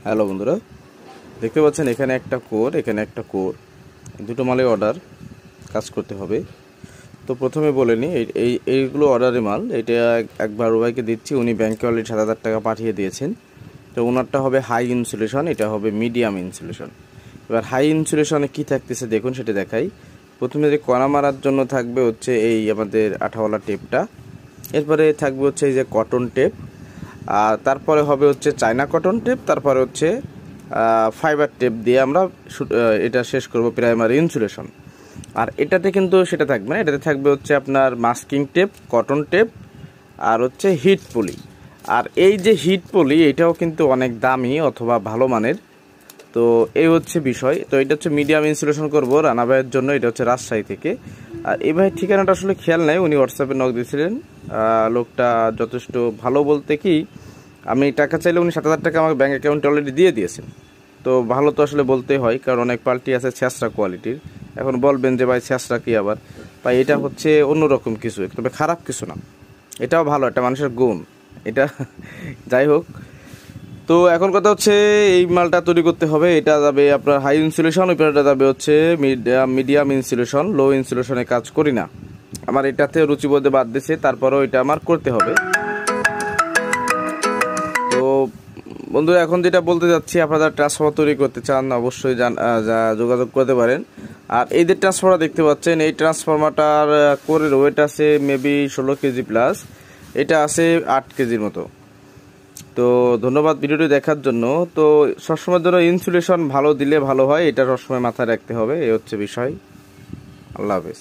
Hello বন্ধুরা, দেখতে পাচ্ছেন এখানে একটা কোর, এখানে একটা কোর, দুটো মালে অর্ডার কাজ করতে হবে। তো প্রথমে বলে নিই, এইগুলো অর্ডারের মাল। এটা একবার ভাইকে দিচ্ছি, উনি ব্যাংকে অলরেডি 7,000 টাকা পাঠিয়ে দিয়েছেন। তো ওনারটা হবে হাই ইনসুলেশন, এটা হবে মিডিয়াম ইনসুলেশন। এবার হাই ইনসুলেশনে কী থাকতেছে দেখুন, সেটা দেখাই। প্রথমে যে কণা মারার জন্য থাকবে হচ্ছে এই আমাদের আঠাওয়ালা টেপটা, এরপরে থাকবে হচ্ছে এই যে কটন টেপ, আর তারপরে হবে হচ্ছে চায়না কটন টেপ, তারপরে হচ্ছে ফাইবার টেপ দিয়ে আমরা এটা শেষ করব প্রাইমারি ইনসুলেশন। আর এটাতে কিন্তু সেটা থাকবে না, এটাতে থাকবে হচ্ছে আপনার মাস্কিং টেপ, কটন টেপ, আর হচ্ছে হিট পলি। আর এই যে হিট পলি, এটাও কিন্তু অনেক দামি অথবা ভালো মানের। তো এই হচ্ছে বিষয়। তো এটা হচ্ছে মিডিয়াম ইনসুলেশন করব রানা ভাইয়ের জন্য, এটা হচ্ছে রাজশাহী থেকে। আর এই ভাইয়ের ঠিকানাটা আসলে খেয়াল নাই, উনি হোয়াটসঅ্যাপে নক দিয়েছিলেন। লোকটা যথেষ্ট ভালো, বলতে কি আমি টাকা চাইলে উনি 7,000 টাকা আমাকে ব্যাঙ্ক অ্যাকাউন্টে অলরেডি দিয়ে দিয়েছেন। তো ভালো তো আসলে বলতেই হয়, কারণ অনেক পাল্টি আছে ছ্যাঁচড়া কোয়ালিটির। এখন বলবেন যে ভাই ছ্যাঁচড়া কি আবার, ভাই এটা হচ্ছে অন্যরকম কিছু, তবে খারাপ কিছু না, এটাও ভালো, একটা মানুষের গুণ এটা। যাই হোক, তো এখন কথা হচ্ছে এই মালটা তৈরি করতে হবে। এটা যাবে আপনার হাই ইনসুলেশন, ওই পাশটা যাবে হচ্ছে মিডিয়াম ইনসুলেশন। লো ইনসুলেশনে কাজ করি না, আমার এটাতে রুচিবোধে বাদ দিছে, তারপরেও এটা আমার করতে হবে। তো বন্ধুরা, এখন যেটা বলতে যাচ্ছি, আপনারা ট্রান্সফর্মার তৈরি করতে চান অবশ্যই যোগাযোগ করতে পারেন। আর এই যে ট্রান্সফর্মার দেখতে পাচ্ছেন, এই ট্রান্সফর্মারটার কোরের ওয়েট আছে মেবি 16 কেজি প্লাস, এটা আছে 8 কেজির মতো। তো ধন্যবাদ ভিডিওটি দেখার জন্য। তো সবসময় ধরো ইনসুলেশন ভালো দিলে ভালো হয়, এটা সবসময় মাথায় রাখতে হবে, এই হচ্ছে বিষয়। আল্লাহ হাফেজ।